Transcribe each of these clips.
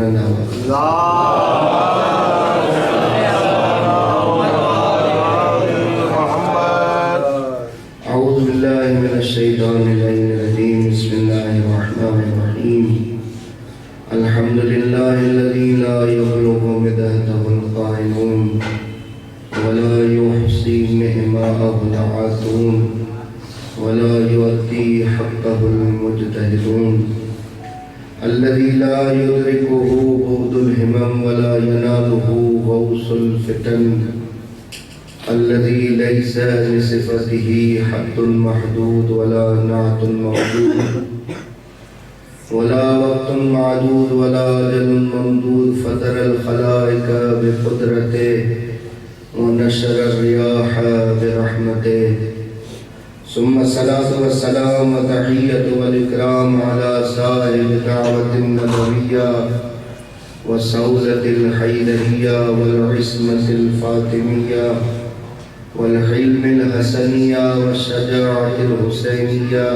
बुलंद आवाज़ अऊज़ु बिल्लाहि मिनश शैतानिर रजीम बिस्मिल्लाहिर रहमानिर रहीम अल्हम्दुलिल्लाहिल्लज़ी ला यब्लुगु मिदहहुल क़ाइलून वला युहसी निअमतहु आतून वला युअती हक़्क़हुल मुज्तहिदून अल्लज़ी ला युदरिकुहु बुअदुल हिमम वला यनालुहु गौसुल फितन अल्लज़ी लैसा लिसिफ़तिही हद्दुन महदूद वला नाअतुन मौजूद वला वक़्तुन मादूद वला अजलुन ममदूद फ़तरल ख़लाइक़ बिक़ुदरतिही व नशर अर्रियाह बिरहमतिही सुम्मा सलातु वस्सलाम व तहिय्यतु वल इकराम अला साहिब दावतिन नबविय्या व सौलतिल हैदरिय्या वल इस्मतिल फातिमिय्या वल हिल्मिल हसनिय्या व शजाअतिल हुसैनिय्या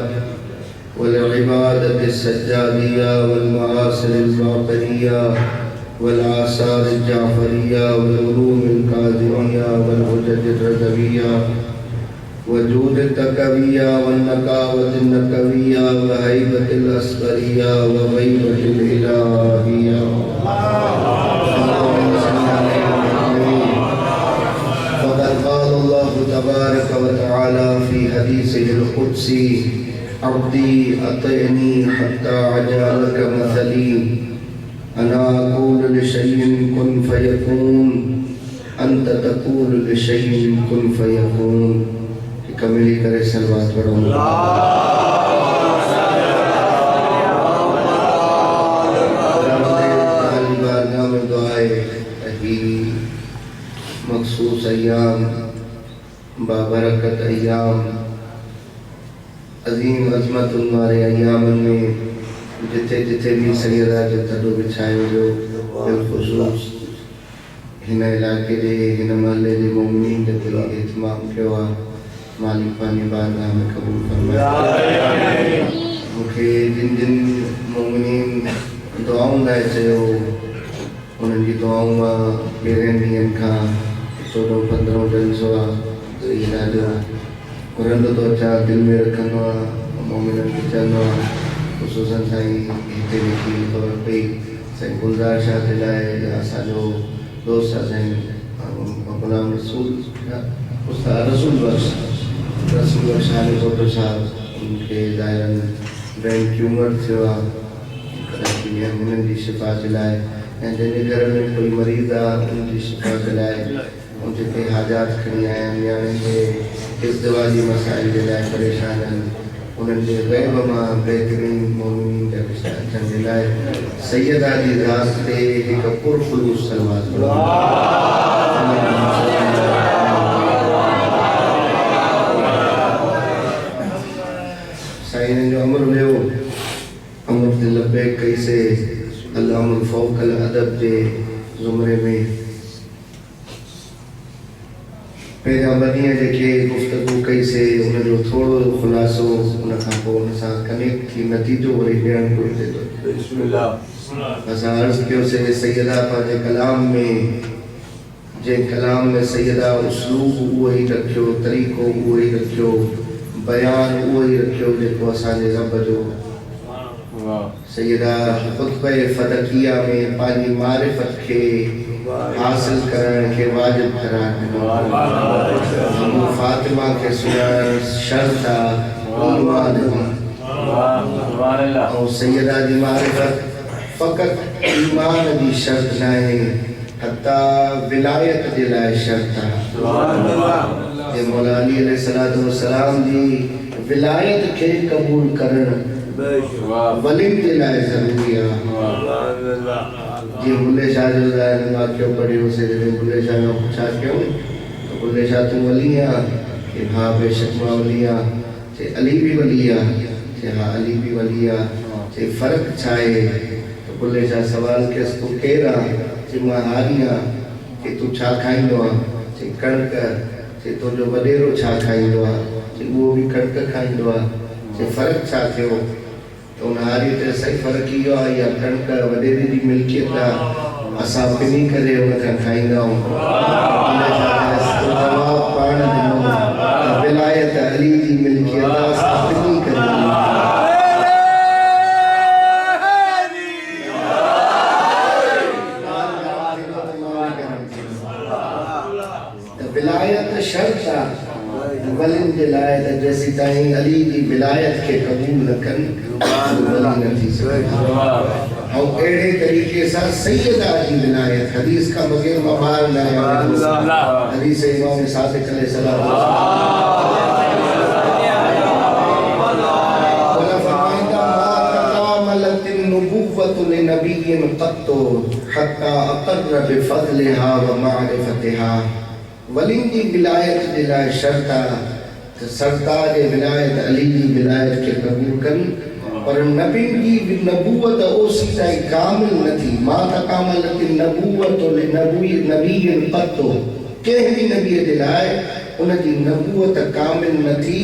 वल इबादतिस सज्जादिय्या वल मआसिरिल बाक़रिय्या वल आसारिल जाफ़रिय्या वल उलूमिल काज़िमिय्या वल हुज्जतिर रज़विय्या वजूद तकविया व नकावत नकविया व हैबतिल अस्गरिया व गैबतिल इलाहिया फ़क़द क़ाल अल्लाहु तबारक व तआला फ़ी हदीसिहिल क़ुद्सी अब्दी अतिअनी हत्ता अजअलक मसली अना अक़ूलु लिशैइन कुन फ़यकून अंत तक़ूलु लिशैइन कुन फ़यकून। कमिली करे सलवात पढ़ो मखसूस अय्याम बाबरकत अय्याम अजीम अज़मतुन वाले अय्याम में जिथे जिथे भी सैयदा जो तडो बिछायो जो बिलखुसूस हिन इलाके जे हिन महले जे मोमिनीन जो इत्माम कयो आहे मालिक पानी बारगाह में कबूल फरमाए। मुखे जिन जिन मोमिनीन दुआऊं लाइ चयो उन्हनि जी दुआऊं मां पहिरें ॾींहंनि खां 14-15 जलसो आहे इहे ॾाढो घुरंदो थो अचां दिलि में रखंदो आहे मोमिननि खे चवंदो आहे ख़ुशूसन साईं हिते वेठी ख़बर पई साईं गुलज़ार शाह जे लाइ असांजो दोस्त आहे साईं ग़ुलाम रसूल उस्ताद रसूल बख़्श आले फोटो साहब उनके ज़ाहिरन ब्रेन ट्यूमर थियो आहे उन्हनि जी शिफ़ा जे लाइ ऐं जंहिंजे घर में कोई मरीज़ आहे उनजी शिफ़ा जे लाइ ऐं जेके हाजात खणी आया आहिनि या उन्हनि इज़्दिवाजी मसाइल जे लाइ परेशान आहिनि उन्हनि जे ग़ैब मां बहितरीन मोमिनीन जा रिश्ता अचण जे लाइ सैयदा जी ज़ात ते हिकु पुरख़ुलूस सलवात साईं जो अमर हुयो अमर ते लबैक कई से अल अमर फ़ौक़ल अदब जे ज़ुमरे में पहिरियां ॿ ॾींहं जेके गुफ़्तगू कई से उनजो थोरो ख़ुलासो उन खां पोइ उन सां कनेक्ट थी नतीजो वरी ॾियणु घुरिजे थो। बिस्मिल्लाह असां अर्ज़ु कयोसीं सैयदा पंहिंजे कलाम में जंहिं कलाम में सैयदा उसलूब उहो ई रखियो तरीक़ो उहो ई रखियो बयान उहो ई रखियो जेको असांजे रब जो सैयदा ख़ुतबे फ़दकिया में पंहिंजी मारिफ़त खे हासिल करण खे वाजिब करार ॾिनो फातिमा खे सुञाणण शर्त आहे ऐं सैयदा जी मारिफ़त फ़क़ति ईमान जी शर्त न आहे हत्ता विलायत जे लाइ शर्त आहे। मौला अली अलैहिस्सलातु वस्सलाम जी विलायत खे क़बूल करण वली जे लाइ ज़रूरी आहे। जी बुल्ले शाह जो ज़ाहिर वाक़ियो पढ़ियोसीं जॾहिं बुल्ले शाह खां पुछा कयूं त बुल्ले शाह तूं वली आहे कि हा बेशक मां वली आहे चए अली बि वली आहे चए हा अली बि वली आहे चए फ़र्क़ु छा आहे त बुल्ले शाह सवाल कयसि तूं केरु आहे चए मां हारी आहे कि तूं छा खाईंदो आहे चए कणिक चए तुंहिंजो वॾेरो छा खाईंदो आहे चए उहो बि कणिक खाईंदो आहे चए फ़र्क़ु छा थियो तो उन हारी ते सही फ़र्क़ इहो आहे या कणिक वॾेरे जी मिल्कियत आहे असां पिनी करे उन खां खाईंदा आहियूं जवाब पाण ॾिनो विलायत अली जी मिल्कियत आहे असां पिनी करे विलायत शर्त आहे वलिन जे लाइ त जेसी ताईं अली जी विलायत खे क़बूल न कनि वली न थी सघे और अहिड़े तरीक़े सां सैयदा जी विलायत हदीस का बग़ैर मबार न आहे हदीस इमाम सादिक़ अलैहिस्सलाम वला फरमाइंदा तकामलत النبوة لنبي قط حتى أقر بفضلها ومعرفتها वलिन जी विलायत जे लाइ शर्त आहे त सरतार विलायत अली जी विलायत खे क़बूल कनि पर नबियुनि जी नबूवत ओसी ताईं कामिल न थी मां तकामलत नबूवत नबीयन क़त्तो कंहिं बि नबीअ जे लाइ उन जी नबूवत कामिल न थी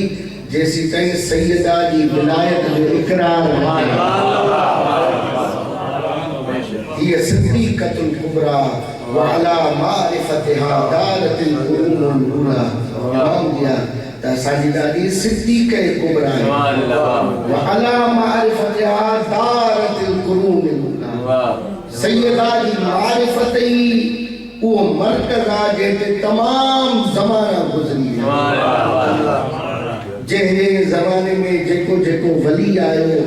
जेसी ताईं सैयदा जी विलायत जो इक़रार न थिए हीअ सिद्दीक़तुल कुबरा वअला मारिफतिहा दारतिल कुरूनुल ऊला इमाम दिया त असांजी ॾाढी सिद्दीक़ कुबरा आहे वअला मारिफतिहा दारतिल कुरूनुल ऊला सैयदा जी मारिफत ई उहो मर्कज़ आहे जंहिंते तमाम ज़माना गुज़री जंहिं ज़माने में जेको जेको वली आयो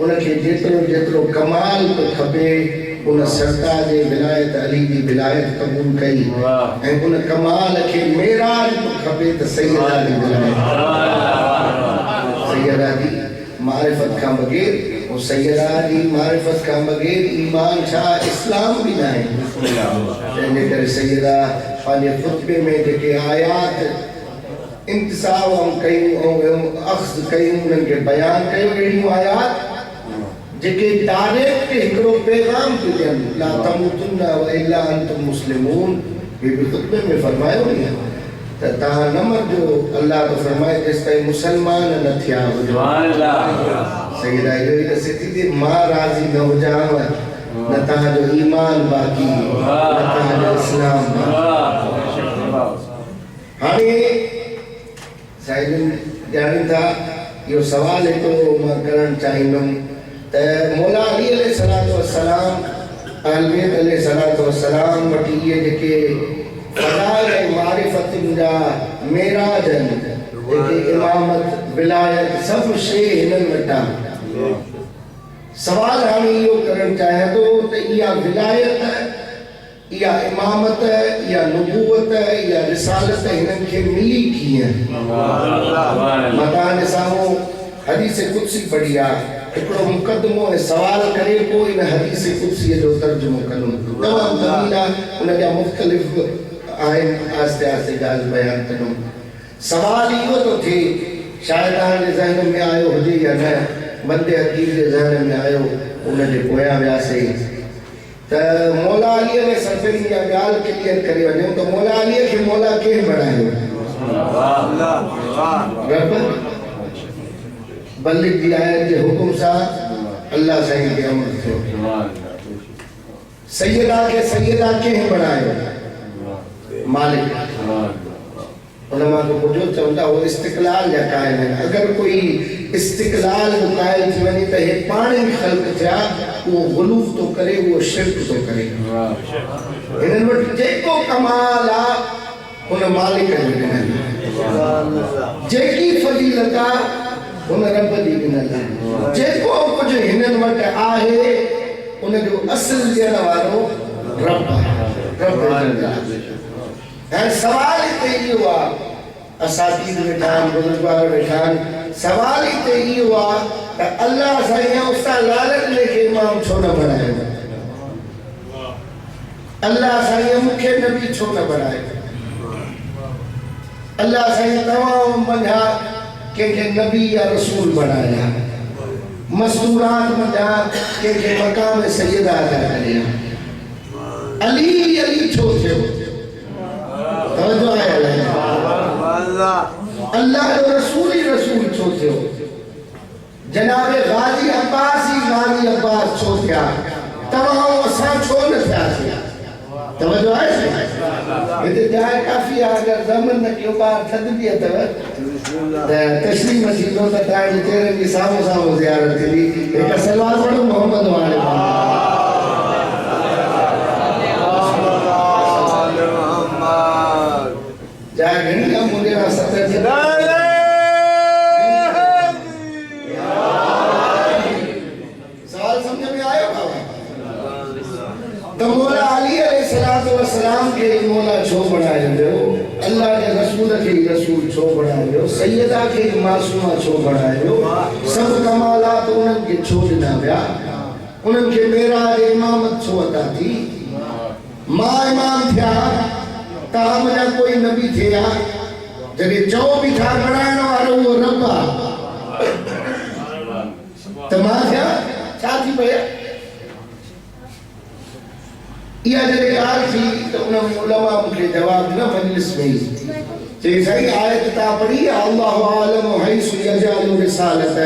उनखे जेतिरो जेतिरो कमाल पियो खपे उन सरतार जे विलायत अली जी विलायत क़बूल कई ऐं उन कमाल खे मेराज खपे त सैयदा जी विलायत सैयदा जी मारिफत खां बग़ैर और सैयदा जी मारिफत खां बग़ैर ईमान छा इस्लाम बि न आहे तंहिंजे करे सैयदा पंहिंजे ख़ुतबे में जेके आयात इंतिसाब कयूं ऐं अख़्ज़ कयूं उन्हनि खे बयानु कयो अहिड़ियूं आयात जेके डायरेक्ट हिकिड़ो पैगाम थी ॾियनि ला तमूतुन्ना व इल्ला अंतुम मुस्लिमून बि ख़ुतबे में फरमायो नी त तव्हां न मरिजो अल्लाह तो फरमाए जेसि ताईं मुसलमान न थिया हुजो सैयदा इहो ई ॾसे थी कि मां राज़ी न हुजांव न तव्हांजो ईमान बाक़ी न तव्हांजो इस्लाम हाणे साहिबनि ॼाणनि था इहो सवाल हिकिड़ो मां करणु चाहींदुमि त मौला अली अलैहिस्सलातु वस्सलाम अहलबैत अलैहिस्सलातु वस्सलाम वटि इहे जेके फ़ज़ाइल ऐं मारिफ़तुनि जा मेराज आहिनि जेके इमामत विलायत सभु शइ हिननि वटि आहे सवाल हाणे इहो करणु चाहियां थो त इहा विलायत इहा इमामत इहा नबूवत इहा रिसालत हिननि खे मिली कीअं मां तव्हांजे साम्हूं हदीस कुदसी पढ़ी आहे हिकिड़ो मुक़दमो ऐं सवाल करे पोइ इन हदीस कुदसीअ जो तर्जुमो कंदुमि तमामु तमील आहे उन जा मुख़्तलिफ़ आहिनि आस्ते आस्ते ॻाल्हि बयानु कंदुमि सवाल इहो थो थिए शायदि तव्हांजे ज़हन में आयो हुजे या न बंदे हकीम जे ज़हन में आयो उनजे पोयां वियासीं त मौला अलीअ में सभिनी जा ॻाल्हि क्लियर करे वञूं त मौला अलीअ खे मौला केरु बणायो रब बल्लिग जी आयत जे हुकुम सां अल्लाह साईं खे अमर थियो सैयदा खे सैयदा कंहिं बणायो मालिक उन मां को पुछो चवंदा वो इस्तिक़लाल जा क़ाइल आहिनि अगरि कोई इस्तिक़लाल जो क़ाइल थी वञे त हे पाण ई ख़ल्क़ थिया उहो गुलूफ़ थो करे उहो शिर्क थो करे हिननि वटि जेको कमाल आहे उन मालिक जो ॾिनल जेकी फज़ीलत आहे उन रब जी ॾिनल आहे जेको कुझु हिननि वटि आहे उनजो असुल ॾियण वारो रब आहे ऐं सवाल हिते इहो आहे असातीज़ वेठा आहिनि बुज़ुर्गवार वेठा आहिनि सवाल हिते इहो आहे त अल्लाह साईं उस्ताद लालच खे इमाम छो न बणायो अल्लाह साईं मूंखे नबी छो न बणायो अल्लाह साईं तमामु मंझा कंहिंखे नबी या रसूल बणाया मस्तूरात मंझा कंहिंखे मक़ाम सैयदा अदा करिया अली अली छो थियो अल्लाह जो रसूल ही रसूल छो थियो जनाब गाजी अब्बास ही गाजी अब्बास छो थिया तमाम असां छो न थियासीं तवज्जो आहे हिते जाइ काफ़ी आहे अगरि ज़मन न कयो ॿार थधिबी अथव त तशरीफ़ थींदो त तव्हांजे चेहरे जी साम्हूं साम्हूं ज़ियारत थींदी हिकु सलवार पढ़ो मोहम्मद वाले जाइ घणी आहे मुंहिंजे लाइ 70 सवाल समझ में आयो तो मौला अली अलैहिस्सलातु वस्सलाम के मौला छो बनायो वियो अल्लाह के रसूल के रसूल छो बनायो सैयदा के मासूमा छो बनायो सब कमालात उन्हनि के छो ॾिना विया उन्हनि के मेराज इमामत छो अता थी मां इमाम थिया तव्हां मुंहिंजा कोई नबी थिया जॾहिं चओ बि था बणाइण वारो उहो रब आहे त मां थिया छा थी पिया इहा जॾहिं ॻाल्हि थी त उन उलमा मूंखे जवाबु ॾिनो मजलिस में चई साईं आयत तव्हां पढ़ी अल्लाहु आलम हैसु यजअलु रिसालत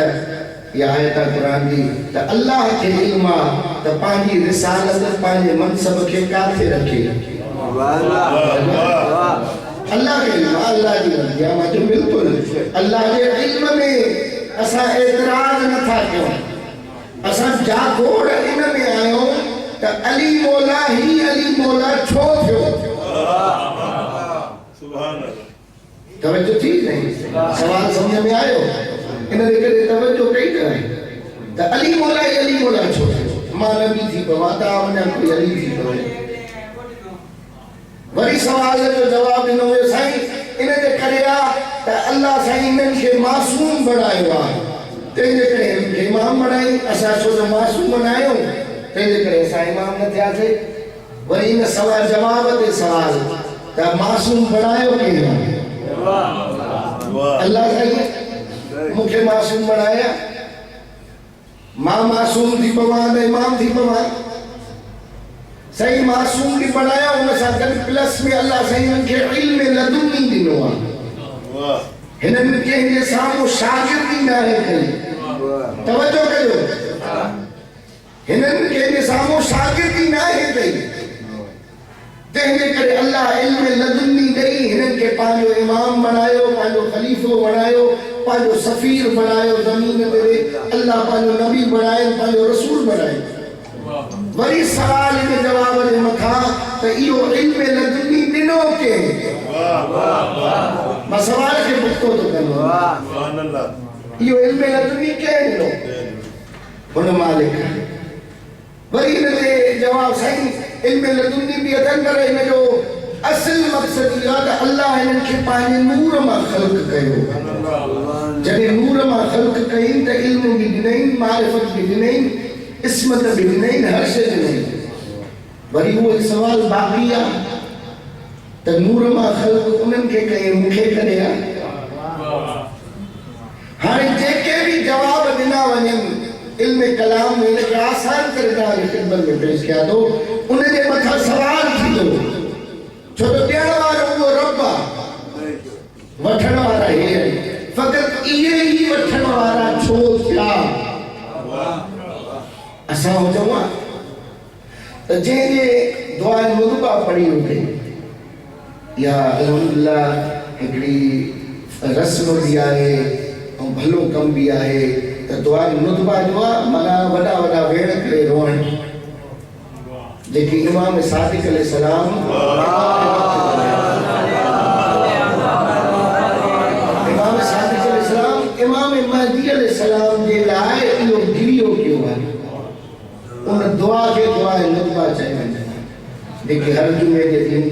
इहा आयत आहे क़ुरान जी त अल्लाह खे इल्म आहे त पंहिंजी रिसालत पंहिंजे मनसब खे काथे रखे अल्लाह के इल्म अल्लाह जी मर्ज़ी आहे मां चयो बिल्कुलु अल्लाह जे इल्म में असां एतिराज़ नथा कयूं असां जागोड़ इन में आहियूं त अली मौला ही अली मौला छो थियो सुभान अल्लाह तवज्जो थी नहीं सवाल समझ में आयो इन करे तवज्जो कई करे त अली मौला ही अली मौला छो थियो मां नबी थी पवा ता वञा कोई अली थी पवे वरी सवाल जो जवाब ॾिनो वियो साईं इन जे करे आहे त अल्लाह साईं इन्हनि खे मासूम बणायो आहे तंहिंजे करे इन्हनि खे इमाम बणाई असां छो जो मासूम बणायूं तंहिंजे करे असां इमाम न थियासीं वरी इन सवाल जवाब ते सवाल त मासूम बणायो केरु अल्लाह साईं मूंखे मासूम बणाया मां मासूम थी पवां त इमाम थी पवां सही मासूम की बनाया उन सां गॾु प्लस में अल्लाह साईं इन्हनि खे इल्म लदुनी ॾिनो आहे हिननि कंहिंजे साम्हूं शागिर्दी न आहे कई तवज्जो कयो हिननि कंहिंजे साम्हूं शागिर्दी न आहे कई तंहिंजे करे अल्लाह इल्म लदुनी ॾेई हिननि खे पंहिंजो इमाम बणायो पंहिंजो ख़लीफ़ो बणायो पंहिंजो सफ़ीर बणायो ज़मीन ते अल्लाह पंहिंजो नबी बणायो पंहिंजो रसूल बणायो वरी सवाल के जवाब जे मथां त इहो इल्म लदुनी ॾिनो के मां सवाल खे पुछो थो कयां सुभान अल्लाह इहो इल्म लदुनी के ॾिनो हुन मालिक वरी इन ते जवाब साईं इल्म लदुनी बि अथनि पर इन जो असल मक़सद इहो आहे त अल्लाह हिननि खे पंहिंजे नूर मां ख़ल्क़ कयो जॾहिं नूर मां ख़ल्क़ कई त इल्म बि ॾिनई मारिफत बि ॾिनई इसमत भी नहीं हर शे नहीं वरी वो सवाल बाकी आ त नूर मा खल्क उनन के कहे मुखे करे हाने जेके भी जवाब दिना वनन इल्म कलाम में के आसान करदा खिदमत में पेश किया तो उन जे मथा सवाल थी दो छो तो ॾियण वारो वो रब वठण वारा हे फकत इहे ही वठण वारा छो थिया असां हुजूं त जंहिंजे दुआ मुदबा पढ़ी हुजे या अल्हम्दुलिल्लाह हिकिड़ी रस्म बि आहे ऐं भलो कम बि आहे त दुआ मुदबा जो आहे माना वॾा वॾा वेड़ करे रोअण जेकी इमाम सादिक अलैहिस्सलाम इमाम सादिक अलैहिस्सलाम इमाम महदी अलैहिस्सलाम जे लाइ इहो गिरियो कयो आहे उन दुआ के दुआ मुतबा चाहिए देखिए हर जुमे के दिन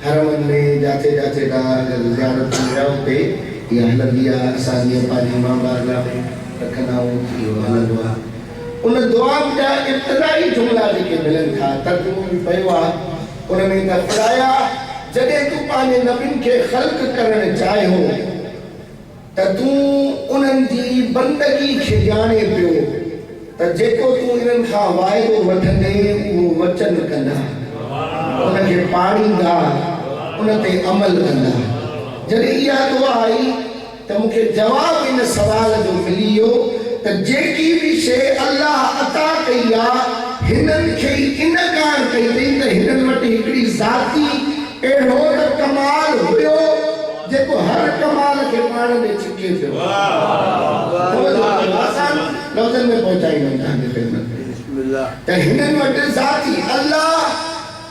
हरमन में जाते जाते का ज़ियारत जाओ पे या हलदिया सानिया पानी मां बारला रखना हो कि हलदवा उन दुआ का इब्तिदाई जुमला जेके मिलन था तर्जुमो भी पयो आ उन में त खुदाया जदे तू पाने नबीन के खल्क करण चाहियो त तू उनन जी बंदगी खे जाने पियो त जेको तू इन्हनि खां वाइदो वठंदे उहो वचन कंदा उनखे पाड़ींदा उन ते अमल कंदा जॾहिं इहा दुआ आई त मूंखे जवाब इन सवाल जो मिली वियो त जेकी भी शे अल्लाह अता कई आ हिनन खे इन कारण कई त हिनन वटि हिकड़ी ज़ाती एड़ो त कमाल हुयो जेको हर कमाल के पाण में छिके पियो। आसान लफ्ज़न में पहुंचाई वञा बिस्मिल्लाह। त हिनन वटि ज़ाती अल्लाह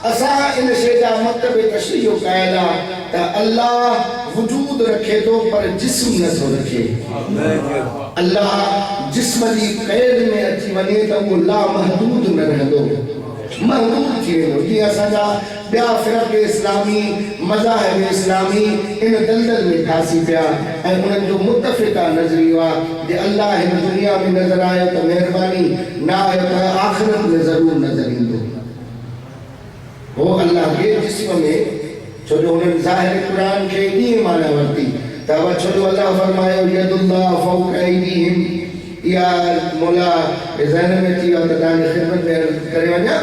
असा इन शे जा मतलब तशरीह कयल आहे त अल्लाह वजूद रखे तो पर जिस्म न थो रखे। अल्लाह जिस्म जी कैद में अची वने त वो ला महदूद न रहंदो, महदूद थी वेंदो। जी असांजा ॿिया फ़िरक़ इस्लामी मज़ाहिब इस्लामी इन दलदल में फासी पिया ऐं उन्हनि जो मुतफ़िक़ा नज़रियो आहे जे अल्लाह हिन दुनिया में नज़र आयो त महिरबानी, न आयो त आख़िरत में ज़रूर नज़र ईंदो। हो अल्लाह के जिस्म में छो जो उन्हनि ज़ाहिर क़ुरान खे ईअं माना वरिती त छो जो अल्लाह फरमायो यदुल्लाह फौक़ ऐदीहिम, या मौला ज़हन में थी वियो त तव्हांजी ख़िदमत में करे वञा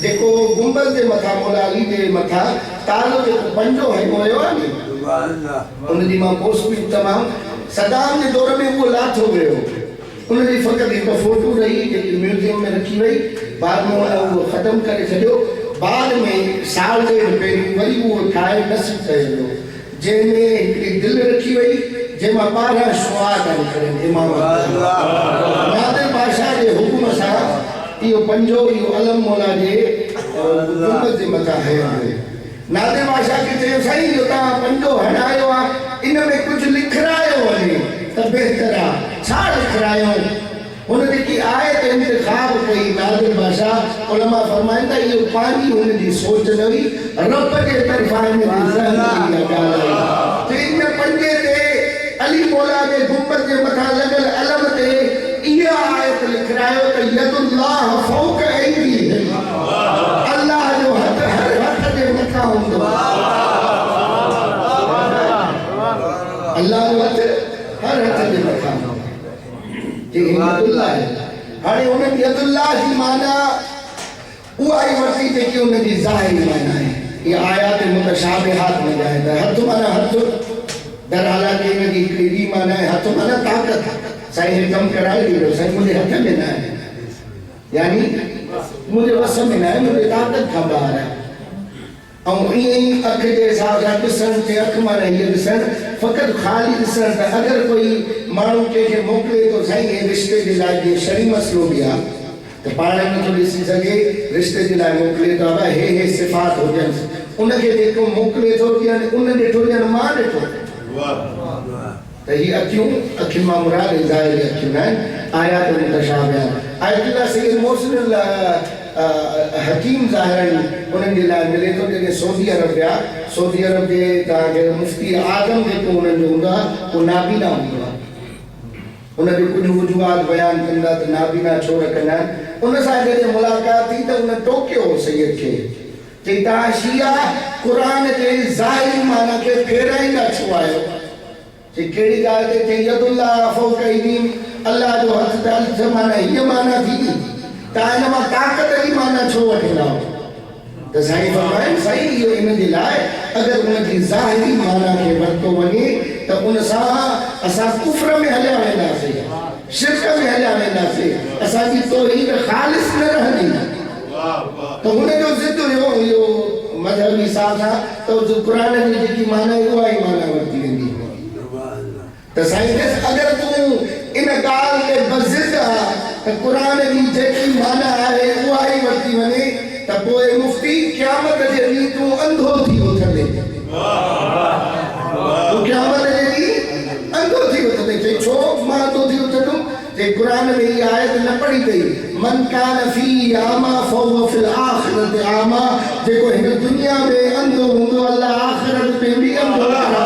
जेको गुंबद जे मथां मौला अली जे मथां तालो जेको पंजो हंयो हुयो आहे नी उनजी मां पोस्ट बि तमामु सदाम जे दौर में उहो लाथो वियो। उनजी फ़क़ति हिकु फोटो रही जेकी म्यूज़ियम में रखी वई, बाद में उहो ख़तमु करे छॾियो। बाद में साल ॾेढ पहिरीं वरी उहो ठाहे नस्ब कयो वियो जंहिंमें हिकिड़ी दिलि रखी वई जंहिंमां 12 शुआत आहिनि इमाम नादिर बादशाह जे हुकुम सां इहो पंजो इहो अलम मौला जे गुंबद जे मथां हयो हुयो। नादिर बादशाह खे चयो साईं जो तव्हां पंजो हणायो आहे इन में कुझु लिखरायो वञे त बहितर आहे, छा लिखरायो? हुन जेकी आयत इंतिखाब कई नादिर बादशाह उलमा फरमाइनि था इहो पंहिंजी हुनजी सोच न हुई, रब जे तरफ़ां इन पंजे ते अली मौला जे गुंबद जे मथां लॻल अलम ते इहा आयत लिखरायो त यदुल्लाह फौक़ ऐदीहिम, अल्लाह जो हथ हर हथ जे मथां हूंदो। अल्लाह जो हथ हर हथ जे मथां हाणे उन्हनि यदुल्लाह जी माना उहा ई वरिती जेकी उनजी ज़ाहिरी माना आहे। इहा आयात मुतशाबिहात में आहे त हथ माना हथ, दर हालांकि इनजी हिकिड़ी ॿी माना आहे हथ माना ताक़त। साईं हे कमु कराए ॾींदो, साईं मुंहिंजे हथ में न आहे, यानी मुंहिंजे वस में न आहे, मुंहिंजे ताक़त खां ॿाहिरि आहे। ऐं ईअं ई अख जे हिसाब सां ॾिसण ते अख माना हीअ ॾिसण फ़क़ति ख़ाली ॾिसण त अगरि कोई माण्हू कंहिंखे मोकिले थो साईं हे रिश्ते जे लाइ जीअं शरी मसइलो बि आहे त पाण नथो ॾिसी सघे, रिश्ते जे लाइ मोकिले थो हे सिफ़ात हुजनि, उनखे जेको मोकिले थो ॾियनि उन ॾिठो ॾियनि मां ॾिठो त हीअ अखियूं अखियुनि मां मुराद ज़ाहिरी अखियूं न आहिनि। आयात मुतशाबिहात आयतुल्लाह सैयद मोहसिन हकीम ज़ाहिरन उन्हनि जे लाइ मिले थो जेके सऊदी अरब विया। सऊदी अरब जे तव्हांखे मुफ्ती आज़म जेको उन्हनि जो हूंदो आहे उहो नाबीना हूंदो आहे। उनजो कुझु वजूहात बयानु कंदा त नाबीना छो रखंदा आहिनि। उन सां जॾहिं मुलाक़ात थी त उन टोकियो सैयद खे चई तव्हां शिया क़ुरान जे ज़ाहिरी माना खे फेराईंदा छो आहियो? चई कहिड़ी ॻाल्हि ते? चई यदुल्लाह फौक़ ऐदीहिम, अल्लाह जो हथ त हथ माना हीअ माना थी तव्हां हिन मां ताक़त जी माना छो वठंदा आहियो? त साईं फरमाइनि साईं इहो इन जे लाइ अगरि उनजी ज़ाहिरी माना खे वरितो वञे त उन सां असां कुफ्र में हलिया वेंदासीं, शिरक में हलिया वेंदासीं, असांजी तौहीद ख़ालिस न रहंदी। त हुनजो ज़िद हुयो इहो मज़हबी हिसाब सां त क़ुरान जी जेकी माना आहे उहा ई माना वरिती वेंदी। त साईं अगरि तूं इन ॻाल्हि ते बज़िद आहे त क़ुरान जी जेकी माना आहे उहा ई वरिती वञे त पोइ मुफ्ती क़यामत जे ॾींहुं तूं अंधो थी उथंदे, तूं क़यामत जे ॾींहुं अंधो थी उथंदे। चई छो मां अंधो थी उथंदुमि? चई क़ुरान में इहा आयत न पढ़ी अथई मन कान फी आमा फहुव फिल आखिरत आमा, जेको हिन दुनिया में अंधो हूंदो अल्लाह आखिरत में बि अंधो कराईंदो।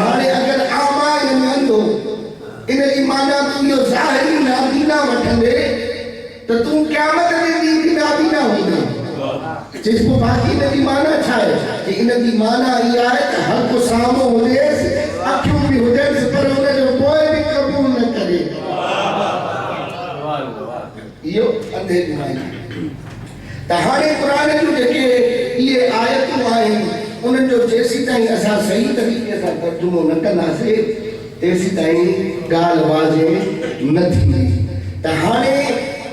हाणे अगरि आमा यानी अंधो इन जी माना तूं इहो ज़ाहिरी नाबीना वठंदे त तूं क़यामत जे ॾींहुं बि नाबीना हूंदो। चइस पोइ बाक़ी इन जी माना छा आहे? कि इन जी माना इहा आहे त हर को साम्हूं हुजेसि, अखियूं बि हुजेसि, पर हुनजो पोइ बि क़बूल न करे। इहो अंधे जी माना। त हाणे क़ुरान जूं जेके इहे आयतूं आहिनि उन्हनि जो जेसीं ताईं असां सही तरीक़े सां तर्जुमो न कंदासीं तेसी ताईं ॻाल्हि वाजे न थींदी। त हाणे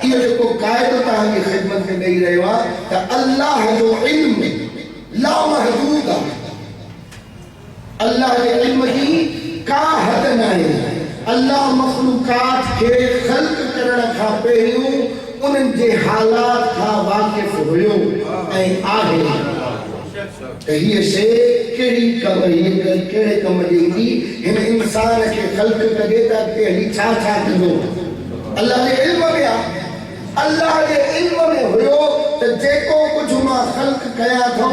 इहो जेको क़ाइदो तव्हांजी ख़िदमत में ॾेई रहियो आहे त अल्लाह जो इल्म लामहदूद आहे। अल्लाह जे इल्म जी का हद न आहे। अल्लाह मखलूकात खे ख़ल्क़ करण खां पहिरियों उन्हनि जे हालात खां वाक़िफ़ हुयो ऐं आहे त हीअ शइ कहिड़े कम जी ईंदी, हिन इंसान खे ख़ल्क़ कजे त अॻिते हली छा छा कंदो। अल्लाह जे इल्म में आहे। अल्लाह जे इल्म में हुयो त जेको कुझु मां ख़ल्क़ कयां थो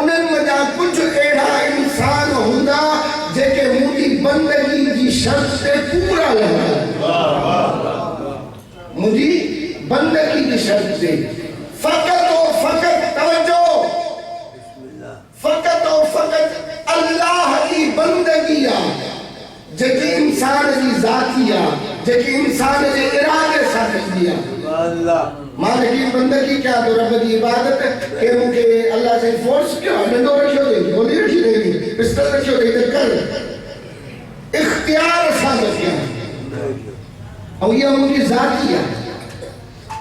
उन्हनि वञा कुझु अहिड़ा इंसान हूंदा जेके मुंहिंजी बंदगी जी शर्त ते पूरा लॻा, मुंहिंजी बंदगी जी शर्त ते फ़क़त तवज्जो, फ़क़त अल्लाह जी बंदगी आहे जेकी इंसान जी ज़ाती आहे, जेकी इंसान जे इरादे सां थींदी आहे। मां जेकी बंदगी कयां थो रब जी इबादत के मूंखे अल्लाह से फोर्स कयो, डंडो रखियो अथई, गोली रखी अथई, पिस्तल रखियो अथई त कर, इख्तियार सां थो कयां ऐं इहा मुंहिंजी ज़ाती आहे।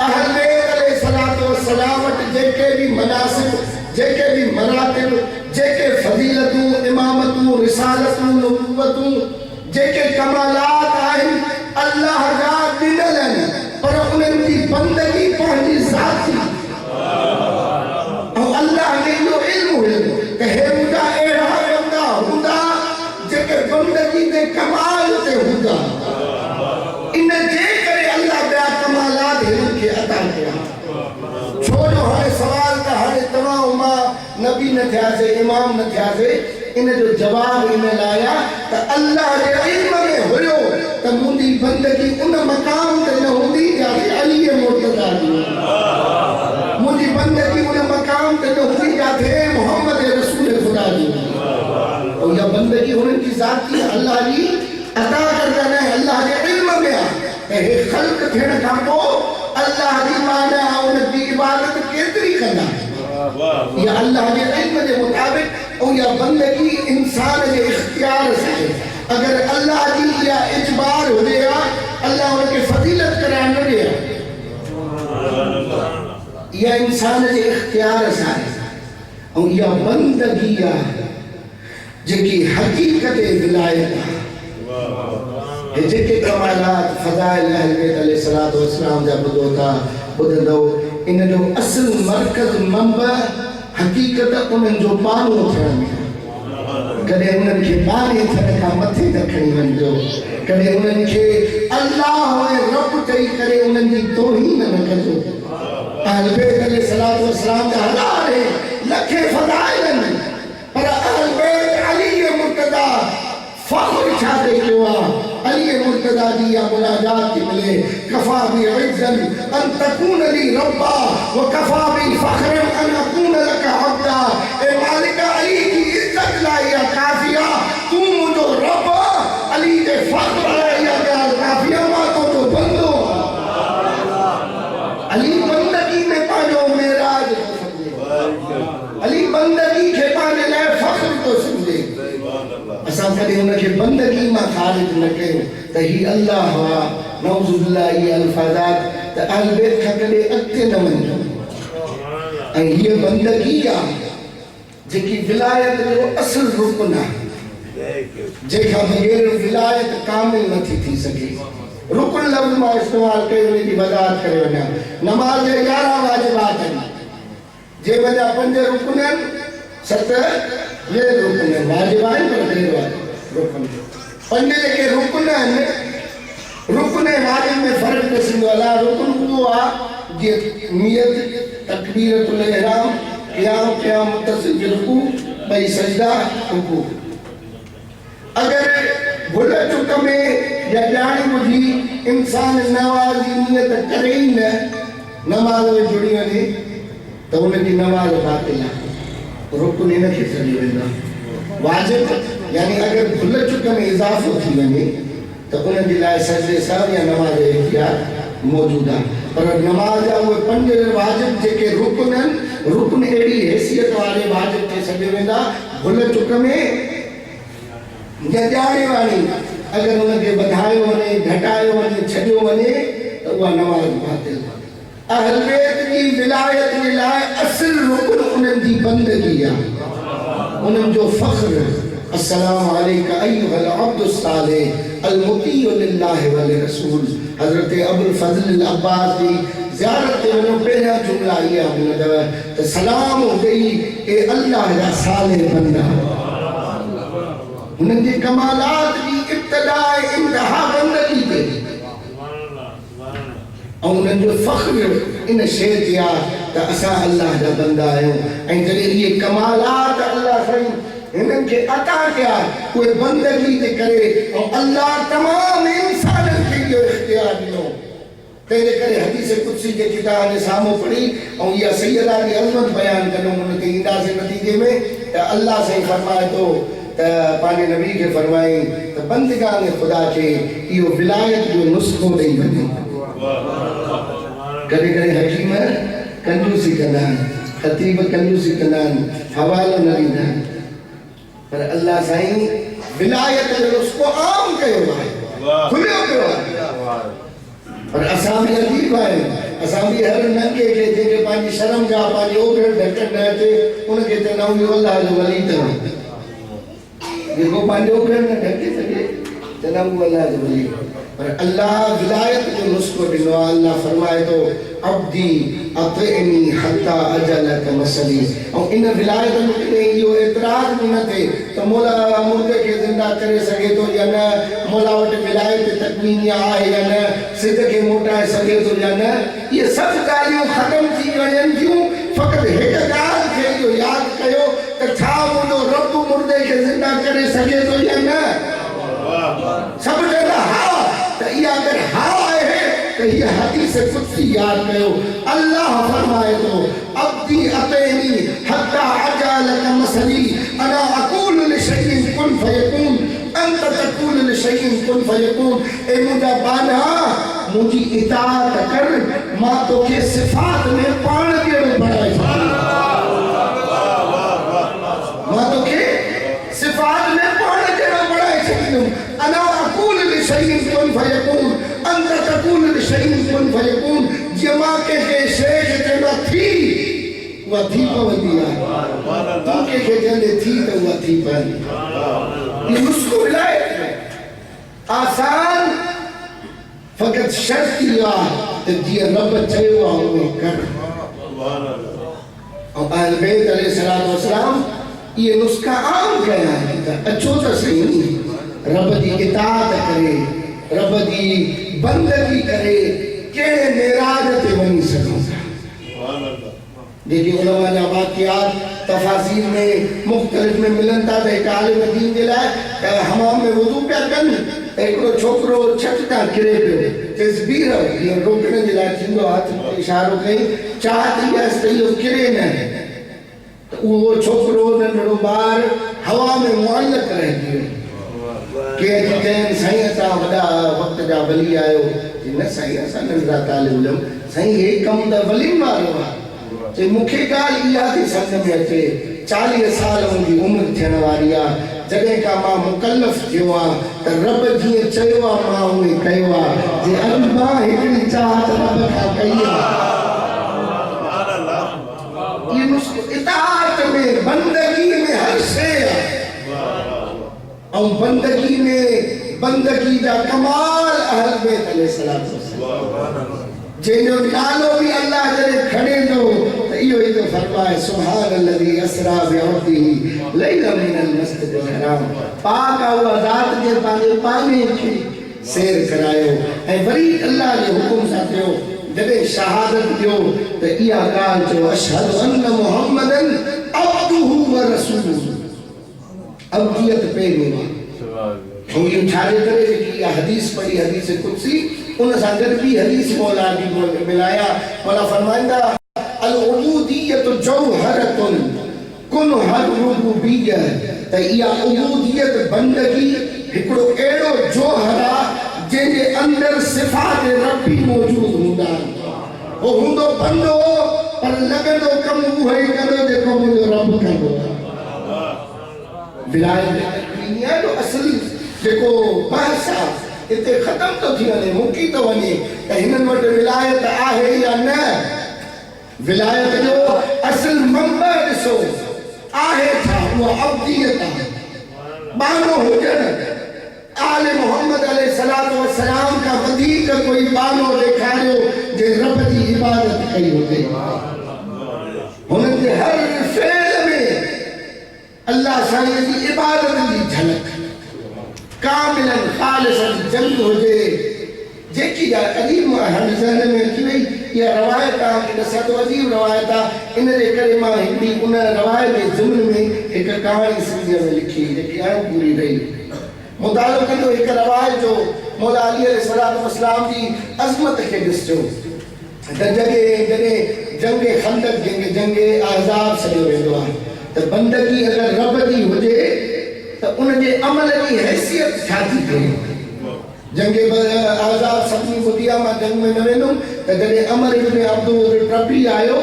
अहल बैत अलैहिस्सलातु वस्सलाम वटि जेके बि मनासिब, जेके बि मरातिब, जेके फज़ीलतूं, इमामतूं, रिसालतूं, नबूवतूं, जेके कमालात आहिनि अल्लाह जा ॾिनल आहिनि, पर उन्हनि जी बंदगी पंहिंजी ज़ाती ऐं अल्लाह खे इहो इल्मु हुयो त हे मुंहिंजा अहिड़ा बंदा हूंदा जेके बंदगी जे कमाल ते हूंदा। इन जे करे अल्लाह ॿिया कमालात हिननि खे अता कया। छो जो हाणे सवाल त हाणे तव्हां मां नबी न थियासीं, इमाम न थियासीं, इन जो जवाब इन लाइ आहे त अल्लाह जे इल्म में हुयो त मुंहिंजी बंदगी उन मक़ाम ते न हूंदी जिथे अली मुर्तज़ा जी, मुंहिंजी बंदगी उन मक़ाम ते न हूंदी जिथे मोहम्मद रसूल खुदा जी। और इहा बंदगी हुननि जी ज़ाती अल्लाह जी अता करदा न अल्लाह जे इल्म में आहे त हे ख़ल्क़ थियण खां पोइ अल्लाह जी माना उन जी इबादत केतिरी कंदा। या अल्लाह के इल्म के मुताबिक और या बंदगी इंसान के इख्तियार से अगर अल्लाह की या इजबार हो गया अल्लाह उनके फजीलत कराए न गया या इंसान के इख्तियार से और या बंदगी या जेकी हकीकत विलायत है जेके कमालात फज़ाइल अहल बैत अलैहिस्सलातु वस्सलाम जा बुधो था बुधंदो इन जो असल मरकज मंबा हकीकत उन जो पानो थियण में कदे उन के पानी थियण खां मथे रखणी वञो कदे उन के अल्लाह ऐं रब चई करे उन जी तौहीन न कजो। अहल बैत अलैहिस्सलातु वस्सलाम जा हज़ारे लखे फज़ाइल पर अहल बैत अली मुर्तज़ा फख्र छा कयो अली मुर्तज़ा जी या मुनाजात की मिले कफा बि इज्जन अन तकून ली रब्बा व कफा बि फख्रन अन अकून लक अब्दा। ए मालिक अली की इज्जत ला या काफिया तू मुझो रब अली दे फख्र या काफिया मा तो जो बंदो अली बंदगी में पाजो मेराज अली बंदगी के पाने ले फख्र तो समझे असां कदे उन के बंदगी में खारिज न कयो त ही अल्लाह हुआ नौजुबिल्लाह ये अल्फाजात त अहल बैत खां कदे अॻिते न वञो ऐं हीअ बंदगी आहे जेकी विलायत जो असल रुकन आहे जंहिंखां बग़ैर विलायत कामिल नथी थी सघे। रुकन लफ़्ज़ मां इस्तेमालु कयो उन जी वज़ाहत करे वञा। नमाज़ जा 11 वाजिबात आहिनि जे वञा 5 रुकन आहिनि 7 ग़ैर रुकन आहिनि वाजिब आहिनि पर ग़ैर रुकन 5 जेके रुकन आहिनि रुकन वाजिब में फ़र्क़ु न थींदो अला रुकन उहो आहे जीअं नियत तकबीरतुल इहराम क़याम मुतसिल रुकू ॿई सजदा रुकू। अगर भुल चुक में या ॼाणी ॿुधी इंसान नमाज़ जी नियत करे ई न नमाज़ में जुड़ी वञे त उनजी नमाज़ बातिल आहे रुकन इन खे सॾी वेंदा वाजिब यानी अगर भुल चुक में इज़ाफ़ो थी वञे तो उन जे लाइ सजदे सां या नमाज़ इख्तियार मौजूद आहे पर नमाज जा उहे 5 वाजिब जेके रुकन आहिनि रुकन अहिड़ी हैसियत वारे वाजिब खे सॾे वेंदा भुल चुक में या ॼाणे वाणी अगर उनके बधायो वने घटायो वने छडियो वने तो वह नमाज बातिल। अहल बैत की विलायत के लाए असल रुकन उन्हनि जी बंदगी आहे, उन्हनि जो फ़ख्र। अस्सलामु अलैका अय्युहल अब्दुस सालिह अल मुतीउ लिल्लाहि वल रसूल। हज़रत अबुल फज़ल अब्बास जी ज़ियारत ते वञो, पहिरियां जुमला इहा हूंदव त सलाम हुजई ए अल्लाह जा सालिह बंदा। उन्हनि जे कमालात जी इब्तिदा इंतहा बंदगी ते ऐं उन्हनि जो फ़ख्र इन शइ ते आहे त असां अल्लाह जा बंदा आहियूं। ऐं जॾहिं इहे कमालात अल्लाह साईं हिननि खे अता कया उहे बंदगी जे करे ऐं अल्लाह तमामु इंसाननि खे इहो इख्तियार ॾिनो। तंहिंजे करे हदीस कुदसी जेकी तव्हांजे साम्हूं पढ़ी ऐं इहा सैयदा जी अज़मत बयानु कंदुमि, उन ते ईंदासीं नतीजे में त अल्लाह साईं फरमाए थो त पंहिंजे नबी खे फरमाई त बंदगान ख़ुदा खे इहो विलायत जो नुस्ख़ो ॾेई वञे। कॾहिं कॾहिं हकीम कंजूसी कंदा आहिनि, ख़तीब कंजूसी कंदा आहिनि, हवालो न ॾींदा आहिनि, पर अल्लाह साईं विलायत जो नुस्ख़ो आम कयो आहे, खुलियो पियो आहे। पर असां बि अजीब आहियूं, असां बि हर नंगे खे जेके पंहिंजी शर्म जा पंहिंजे ओघड़ ढकण न अचे उनखे चवंदा आहियूं अल्लाह जो वली अथव। जेको पंहिंजो ओघड़ न ढके सघे चवंदा आहियूं अल्लाह जो वली। पर अल्लाह विलायत जो नुस्ख़ो ॾिनो आहे। अल्लाह फरमाए थो अब्दी अतिनी हत्ता अजलक मसली। ऐं इन विलायत में इहो एतिराज़ बि न थिए त मौला मुर्दे खे ज़िंदा करे सघे थो या न, मौला वटि विलायत तकमीनिया आहे या न, सिध खे मोटाए सघे थो या न। इहे सभु ॻाल्हियूं ख़तमु थी वञनि थियूं। फ़क़ति हिकु ॻाल्हि खे इहो यादि कयो त छा मुंहिंजो रब मुर्दे खे ज़िंदा करे सघे थो या न। सभु चवंदा हा, त इहा अगरि हा आहे त हीअ हदीस कुदसी यादि कयो। अल्लाह फरमाए थो अब्दी अतैनी हत्ता अजलक मसली अना अक़ूलु लिशैइन कुन फयकून अंत तक़ूलु लिशैइन कुन फयकून। ए मुंहिंजा बाना मुंहिंजी इताअत कर, मां तोखे सिफ़ात में पाण कहिड़ो बणाए छॾींदुमि। मां तोखे सिफ़ात में पाण कहिड़ो बणाए छॾींदुमि। अना अक़ूलु लिशैइन कुन फयकून अंत तक़ूलु लिशैइन कुन फयकून। जीअं मां कंहिंखे शइ खे चवंदो थी उहा थी पवंदी आहे, तूं कंहिंखे चवंदे थी त उहा थी पवंदी। इहो नुस्ख़ो विलायत में आसान, फ़क़ति शर्त इहा आहे त जीअं रब चयो आहे उहो कर। ऐं अहल बैत अलैहिस्सलातु वस्सलाम इहे नुस्ख़ा आम कया आहिनि त अचो त सही रब जी इताअत करे, रब जी बंदगी करे कहिड़े मेराज ते वञी सघूं था। जेके उलमा जा वाक़ियात तफ़ासीर में मुख़्तलिफ़ में मिलनि था त हिकु आलिम दीन जे लाइ त हमाम में वुज़ू पिया कनि त हिकिड़ो छोकिरो छत तां किरे पियो, चएसि बीह रहो, हीअं रोकण जे लाइ थींदो हथ इशारो कई, चाह थी वियसि त इहो किरे न। त उहो छोकिरो नंढड़ो ॿार हवा में मुअल्लक़ रहिजी वियो। के अची चयनि साईं असां वॾा वक़्त जा वली आहियो। न साईं असां नंढड़ा तालिब इल्म, साईं हे कमु त वलियुनि वारो आहे। चई मूंखे ॻाल्हि इहा थी सम्झ में अचे, 40 साल मुंहिंजी उमिरि थियण वारी आहे, जॾहिं खां मां मुकल्लफ़ थियो आहे त रब जीअं चयो आहे मां उहे कयो आहे। जे अॼु मां हिकिड़ी चाहत रब खां कई आहे, इताअत में बंदगी में हर शइ आहे। ऐं बंदगी में बंदगी जा कमाल अहल बैत अलैहिस्सलातु वस्सलाम, जंहिंजो नालो बि अल्लाह जॾहिं खणे थो त इहो ई थो फरमाए सुब्हानल्लज़ी असरा बिअब्दिही लैलन मिनल मस्जिदिल हराम। पाक आहे उहा ज़ात जे पंहिंजे पाने खे सैर करायो ऐं वरी अल्लाह जे हुकुम सां थियो। जॾहिं शहादत ॾियो त इहा ॻाल्हि चयो अशहदु अन्न मुहम्मदन अब्दुहु व रसूलुहु। अब्दियत पहिरियों आहे। ऐं इहो छाजे करे जेकी इहा हदीस पढ़ी हदीस कुदसी उन सां गॾु बि हदीस मौला जी मिलाया। मौला फरमाईंदा अल उबूदियत जौहरतुन कुनहुर रुबूबिय्या, त इहा उबूदियत बंदगी हिकिड़ो अहिड़ो जोहर आहे जंहिंजे अंदरि सिफ़ात रब्बी मौजूदु हूंदा आहिनि। उहो हूंदो बंदो पर लॻंदो कमु उहो ई कंदो जेको मुंहिंजो रब कंदो आहे। विलायत जो असली जेको बहस आहे इते ख़त्म तो थी वञे, मुकी तो वञे त हिननि वटि विलायत आहे या न। विलायत जो असल मंबع ॾिसो आहे छा, उहा अब्दियत आहे। बानो हुजण आले मोहम्मद अलैहिस्सलातु वस्सलाम का वधीक कोई बानो ॾेखारियो जे रब जी इबादत कई हुजे। हुननि जे हर फ़ेल में अल्लाह साईं जी इबादत जी झलक, कामिलन ख़ालिसन जंग हुजे जेकी अजीब हर ज़हन में अची वई। इहा रवायत आहे कि सद अजीब रवायत आहे, इन जे करे मां हिकिड़ी उन रवायत जे ज़िम्न में हिकु कहाणी सिंधीअ में लिखी जेकी हाणे पूरी रही। मुतालो कंदो हिकु रवायत जो मौला अली अलैहिस्सलातु वस्सलाम जी अज़मत खे ॾिसजो त जॾहिं जंगे खंदक जंगे अहज़ाब सॾियो वेंदो आहे त बंदगी अगरि रब जी हुजे त उन जे अमल जी हैसियत छा थी थिए। जंगे अहज़ाब सभिनी ॿुधी आहे, मां जंग में न वेंदुमि त जॾहिं अमर इब्न अब्दुल टपी आयो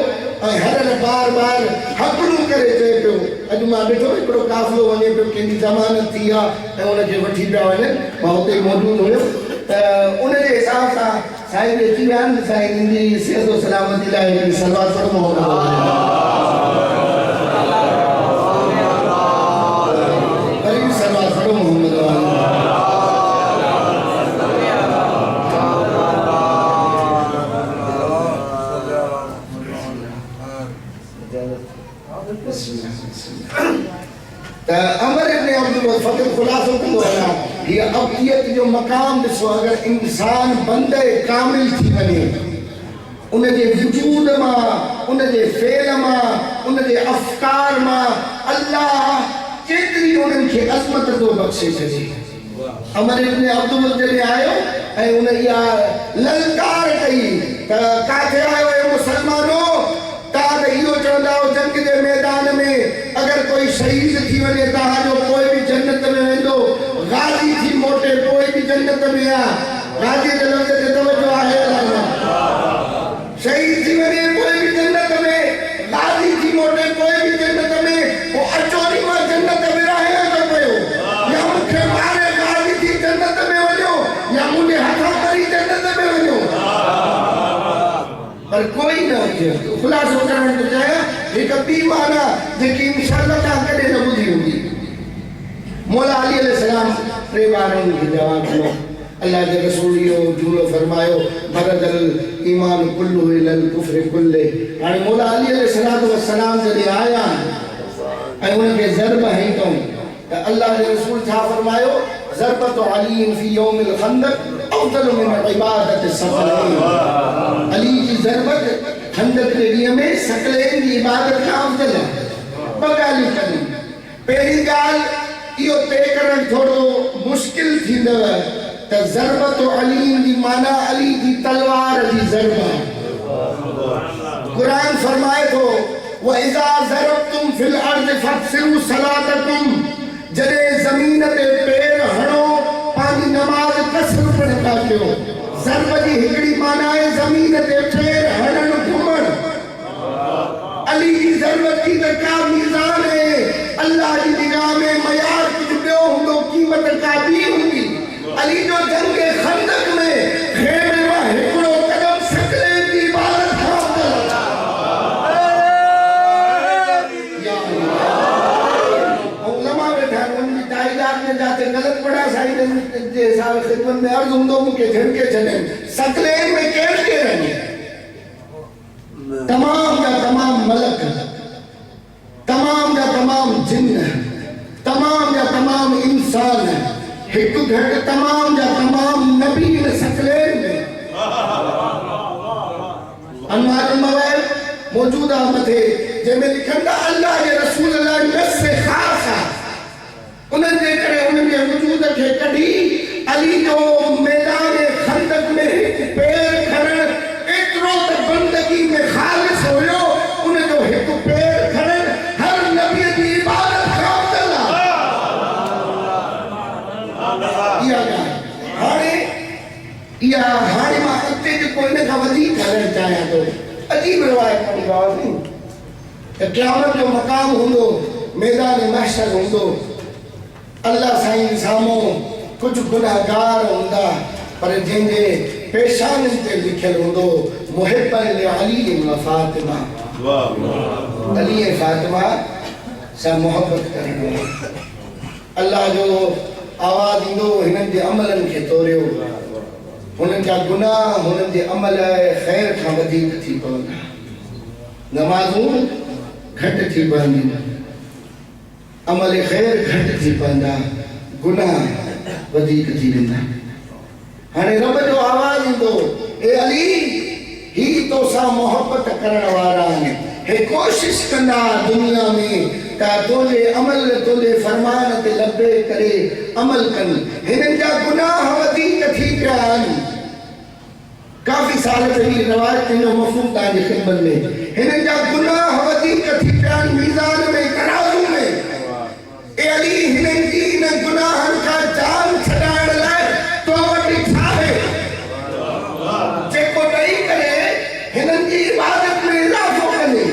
ऐं हर बार बार हकड़ू करे चए पियो, अॼु मां ॾिठो हिकिड़ो काफ़िलो वञे पियो, कंहिंजी ज़मानत थी आहे ऐं उनखे वठी पिया वञनि, मां हुते मौजूदु हुयुमि त उन जे हिसाब सां साईं अची विया आहिनि। साईं जी सिहत सलामती लाइ सलवात पढ़ो मोहम्मद सलवात पढ़ो मोहम्मद। अमर इब्न अब्दुल फकीर खुलासो कंदो आहे ये अब्दियत जो मकाम ॾिसो। अगर इंसान बंदे कामिल थी वञे उन जे वजूद मां, उन जे फेल मां, उन जे अफ़कार मां अल्लाह केतिरी उन्हनि खे अज़मत थो बख़्शे छॾे। अमर इब्न अब्दुल जॾहिं आयो ऐं उन इहा ललकार कई त काथे आयो हे मुसलमानो, तव्हां त इहो चवंदा हो जंग जे मैदान में अगर कोई शहीद थी वञे तव्हांजो पोइ बि जन्नत में वेंदो, गाज़ी थी मोटे पोइ बि जन्नत में आहे। गाज़ी जे लफ़्ज़ ते तवजो आहे, शहीद थी वञे पोइ बि जन्नत में, गाज़ी थी मोटे पोइ बि जन्नत में। पोइ अचोरी मां जन्नत में रहिया थो पियो, या मूंखे मारे गाज़ी थी जन्नत में वञो या मुंहिंजे हथां करी जन्नत में वञो, पर कोई न हुजे। ख़ुलासो करण थो चाहियां हिकु ॿी माना जेकी इंशाअल्लाह तव्हां कॾहिं न ॿुधी हूंदी। मौला अली अलैहिस्सलाम टे बार उनखे जवाब ॾिनो। अल्लाह जे रसूल इहो जुमलो फरमायो बरदल ईमान कुल्लु इलल कुफ्र कुल्ले। हाणे मौला अली अलैहिस्सलातु वस्सलाम जॾहिं आया ऐं उनखे ज़रब हई अथऊं त अल्लाह जे रसूल छा फरमायो, ज़रबतु अली फी यौमिल खंदक अफ़ज़ल मिन इबादत सकलैन। अली जी ज़रबत खंदक जे ॾींहं में सकलैन जी इबादत खां अफ़ज़ल आहे। ॿ ॻाल्हियूं कयूं। पहिरीं ॻाल्हि इहो तय करणु थोरो मुश्किल थींदव त ज़रबतु अली जी माना अली जी तलवार जी ज़रब। क़ुरान फरमाए थो वइज़ा ज़रबतुम फिल अर्ज़ फक्सिरू सलातकुम, जॾहिं ज़मीन ते पेर हणो पंहिंजी नमाज़ कसर पिण था कयो। ज़रब जी हिकिड़ी माना आहे ज़मीन ते पेर हणणु घुमणु। अली जी ज़रबत जी त का मीज़ान आहे, अल्लाह जी निगाह में मयार कुझु ॿियो हूंदो, क़ीमत का ॿी हूंदी। अली जो जंग खंदक में खेमे मां हिकिड़ो कदम सकलैन जी इबादत खां उलमा वेठा उनकी ताइदाद में जाते गलत पढ़ा साईं जे हिसाब ख़िदमत में अर्ज़ हूंदो मूंखे झटके छॾनि। सकलैन में केरु केरु आहिनि? तमाम जा तमाम मलक, तमाम जा तमाम जिन, तमाम जा तमाम इंसान, हिकु घटि तमाम जा तमाम नबी सकलैन में। अनवार मवाइल मौजूद आहे मथे जंहिंमें लिखंदा अल्लाह जे रसूल लाइ नस ख़ास आहे। उन्हनि जे करे उन्हनि जे वजूद खे कढी अली जो मैदान खंदक में हिकु पेर खणणु एतिरो त बंदगी में ख़ालिस हुयो, उनजो हिकु पेर खणणु हर नबीअ जी इबादत खां अफ़ज़ल आहे। इहा हाणे मां अॻिते जेको हिन खां वधीक हलणु चाहियां थो। अजीब रिवायत पढ़ी आहे त क़यामत जो मक़ाम हूंदो, मैदान महशर हूंदो, अल्लाह साईं साम्हूं कुछ गुनाहगार होंदा पर जिंदे पेशान ते लिखल होंदो मुहिब्बन ले अली व फातिमा। वाह अली ए फातिमा सा मोहब्बत करनो। अल्लाह जो आवाज इंदो हिनन जे अमलन के तोरियो हुनन जा गुनाह हुनन जे अमल खैर का वधीक थी पवंदा। नमाजूं घट थी पवंदी अमल खैर घट थी पवंदा गुनाह वधीक थी वेंदा। हाणे रब जो आवाज इंदो ए अली ही तो सा मोहब्बत करण वारा हे कोशिश कंदा दुनिया में ता तोले अमल तोले फरमान ते लबे करे अमल कन। हिनन जा गुनाह वधीक थी पिया आहिनि। काफ़ी साल पहले रवायत जो मफ़हूम ताजी खिदमत में हिनन जा गुनाह वधीक थी पिया आहिनि मीज़ान में तराज़ू में। ए अली हिनन जी इन गुनाहन का जान छडाइण लाइ तो वटि छा है जेको ॾेई करे हिनन जी इबादत में इज़ाफ़ो कंदे।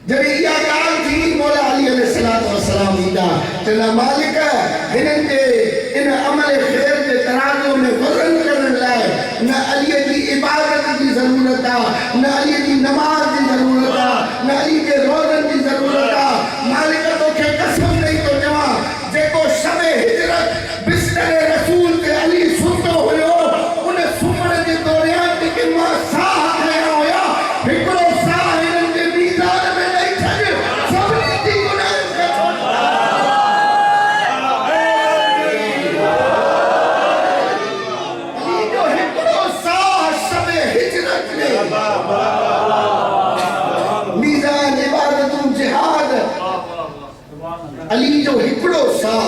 जॾहिं इहा ॻाल्हि थी मौला अली अलैहिस्सलातु वस्सलाम ईंदा चवंदा मालिक हिनन जे इन अमल ख़ैर जे तराज़ू में वज़न करण लाइ न अलीअ जी इबादत जी ज़रूरत आहे न अलीअ जी नमाज़ जी ज़रूरत आहे न अली जे रोज़न जी ज़रूरत आहे। मालिक तोखे कसम ॾेई थो चवां जेको शब हिजरत बिस्तर रसूल ते अली सुतो हुयो उन सुम्हण जे दौरान जेके मां साह खया हुया हिकिड़ो साह हिननि जे मीज़ान में ॾेई छॾ सभिनी जी गुनाहनि खे अली जो हिकिड़ो साह शब हिजरत में मीज़ान इबादतूं जिहाद अली जो हिकिड़ो साह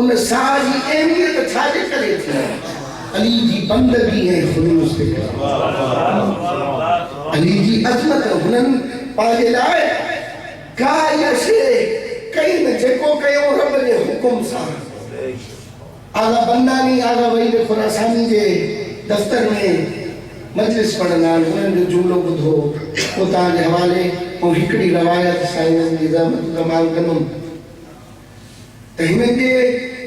उन साह जी अहमियत छाजे करे थी अली जी बंदगी है खुलूस ते अली जी अज़मत हुननि पंहिंजे लाइ का इहा शइ कई न जेको कयो रब जे हुकुम सां। आगा बंदानी आगा वहीद खुरासानी जे दफ़्तर में मजलिस पढ़ंदा आहिनि हुननि जो जुमिलो ॿुधो पोइ तव्हांजे हवाले ऐं हिकिड़ी रवायत साईं जी ज़माल कंदुमि त हिननि जे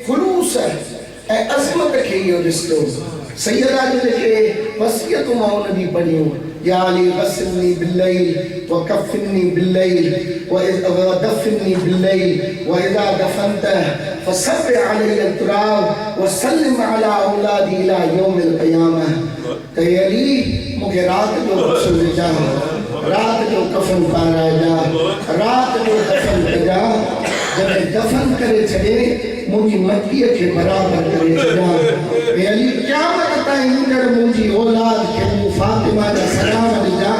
खुलूस ऐं अज़मत खे इहो ॾिसंदो। सैयदा जो जेके वसियतूं मां उन ॾींहुं पढ़ियूं या अली गस्सिलनी बिल्लैल व कफ़िनी बिल्लैल व दफ़िनी बिल्लैल व इज़ा दफ़नत फसब्बि अलैहि तुराब व सल्लिम अला औलादी इला यौमिल क़यामह। त अली मूंखे राति जो गुस्ल विझा राति जो कफ़न पाराइजा राति जो दफ़न कजा जॾहिं दफ़न करे छॾे मुंहिंजी मटीअ खे बराबरि करे छॾिया। हे अली क़यामत ताईं ईंदड़ मुंहिंजी औलाद खे मूं फातिमा जा सलाम ॾिजा।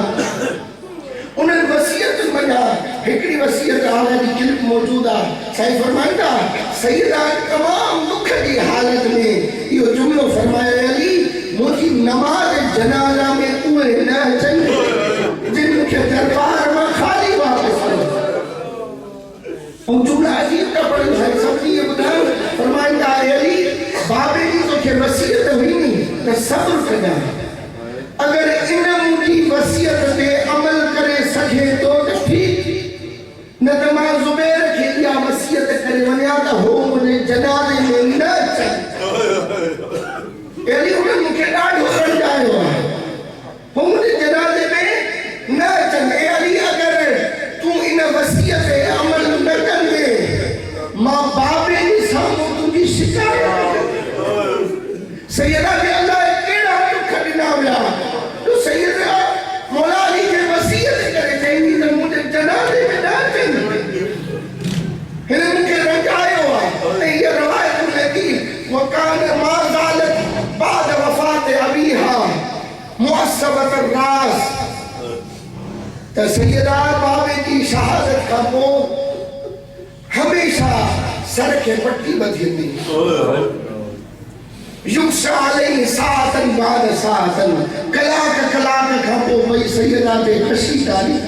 उन्हनि वसियतुनि मंझां हिकिड़ी वसियत आला जी क्लिप मौजूदु आहे। साईं फरमाईंदा सैयदा तमामु दुख जी हालत में इहो जुमिलो फरमायो अली मुंहिंजी नमाज़ जनाज़ा में उहे न अचनि जिन खे दरबार मां ख़ाली वापसि कयो। ऐं जुमिला अजीब था पढ़नि साईं सभिनी खे ॿुधायो फरमाईंदा अली बाबे जी तोखे वसियत हुई नी त सब्र कजां अगरि इन मुंहिंजी वसियत ते अमल करे सघे थो त ठीकु न त मां ज़ुबैर खे इहा वसियत करे वञा त हो मुंहिंजे जनाज़े में न अचनि। अली उन्हनि मूंखे ॾाढो सम्झायो आहे हो मुंहिंजे जनाज़े में न अचनि। अली अगरि तूं इन वसियत ते अमल न कंदे मां बाबे जे साम्हूं तुंहिंजी शिकायत सैयदा खे अलाह कहिड़ा दुख ॾिना विया तो सैयदा मौला अली खे वसियत करे चईंदी त मुंहिंजे जनाज़े में न अचनि। हिन मूंखे रंगायो आहे ऐं इहा रवायत में थी वकान मा ज़ालत बाद वफ़ात अबीहा मुअस्सबत रास त सैयदा बाबे जी शहादत खां पोइ हमेशा सर के पट्टी बंधी युक्सा अलैहि साअतन बाद साअतन कलाक कलाक खां पोइ भई सैयदा ते कशी तारीफ़